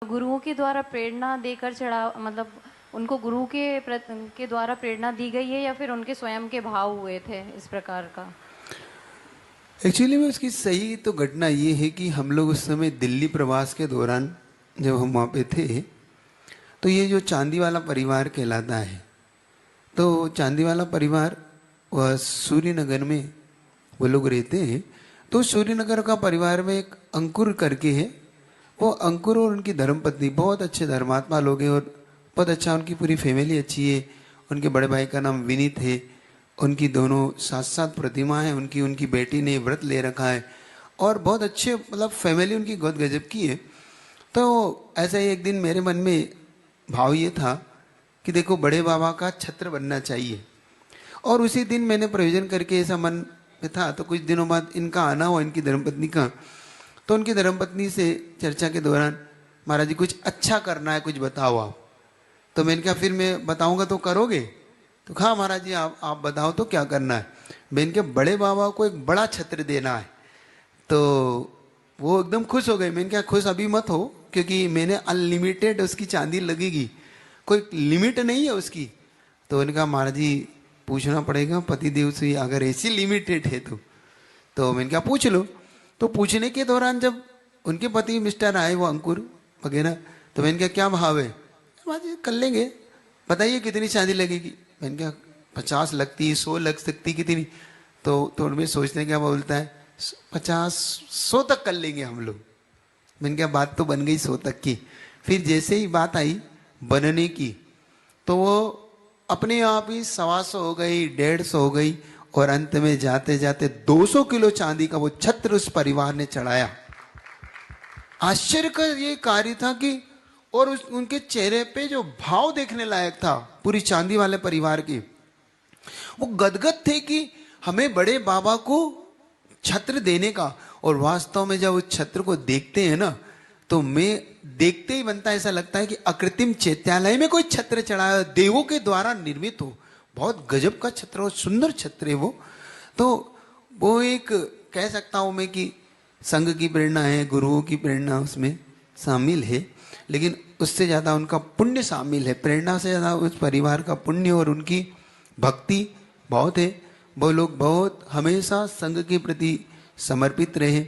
गुरुओं के द्वारा प्रेरणा देकर चढ़ा मतलब उनको गुरु के द्वारा प्रेरणा दी गई है या फिर उनके स्वयं के भाव हुए थे इस प्रकार का? एक्चुअली में उसकी सही तो घटना ये है कि हम लोग उस समय दिल्ली प्रवास के दौरान जब हम वहाँ पे थे, तो ये जो चांदी वाला परिवार कहलाता है, तो चांदी वाला परिवार वह सूर्यनगर में वो लोग रहते हैं। तो सूर्यनगर का परिवार में एक अंकुर करके है, वो अंकुर और उनकी धर्मपत्नी बहुत अच्छे धर्मात्मा लोग हैं और बहुत अच्छा, उनकी पूरी फैमिली अच्छी है। उनके बड़े भाई का नाम विनीत है, उनकी दोनों साथ साथ प्रतिमा है, उनकी उनकी बेटी ने व्रत ले रखा है और बहुत अच्छे मतलब फैमिली उनकी बहुत गजब की है। तो ऐसा ही एक दिन मेरे मन में भाव ये था कि देखो बड़े बाबा का छत्र बनना चाहिए, और उसी दिन मैंने प्रयोजन करके ऐसा मन में था। तो कुछ दिनों बाद इनका आना हुआ, इनकी धर्मपत्नी का। तो उनकी धर्मपत्नी से चर्चा के दौरान, महाराज जी कुछ अच्छा करना है, कुछ बताओ आप। तो मैंने कहा फिर मैं बताऊंगा तो करोगे? तो हाँ महाराज जी आप बताओ तो क्या करना है। मैंने कहा बड़े बाबा को एक बड़ा छत्र देना है। तो वो एकदम खुश हो गए। मैंने कहा खुश अभी मत हो, क्योंकि मैंने अनलिमिटेड उसकी चांदी लगेगी, कोई लिमिट नहीं है उसकी। तो उन्होंने कहा महाराज जी पूछना पड़ेगा पति देव से, अगर ऐसी लिमिटेड है तो मैंने कहा पूछ लो। तो पूछने के दौरान जब उनके पति मिस्टर आए, वो अंकुर वगैरह, तो मैंने कहा क्या भाव है? महाराज जी कर लेंगे, बताइए कितनी चांदी लगेगी। मैंने कहा 50 लगती, 100 लग सकती, कितनी? तो थोड़ी में सोचने क्या बोलता है, 50-100 तक कर लेंगे हम लोग। मैंने कहा बात तो बन गई 100 तक की। फिर जैसे ही बात आई बनने की, तो वो अपने आप ही 125 हो गई, 150 हो गई, और अंत में जाते जाते 200 किलो चांदी का वो छत्र उस परिवार ने चढ़ाया। आश्चर्य का ये कार्य था कि, और उनके चेहरे पे जो भाव देखने लायक था पूरी चांदी वाले परिवार के, वो गदगद थे कि हमें बड़े बाबा को छत्र देने का। और वास्तव में जब उस छत्र को देखते हैं ना, तो मैं देखते ही बनता ऐसा लगता है कि अकृत्रिम चैत्यालय में कोई छत्र चढ़ाया, देवों के द्वारा निर्मित हो। बहुत गजब का छत्र और सुंदर छत्र है वो। तो वो एक कह सकता हूं मैं कि संघ की प्रेरणा है, गुरुओं की प्रेरणा उसमें शामिल है, लेकिन उससे ज़्यादा उनका पुण्य शामिल है। प्रेरणा से ज़्यादा उस परिवार का पुण्य और उनकी भक्ति बहुत है। वो लोग बहुत हमेशा संघ के प्रति समर्पित रहे।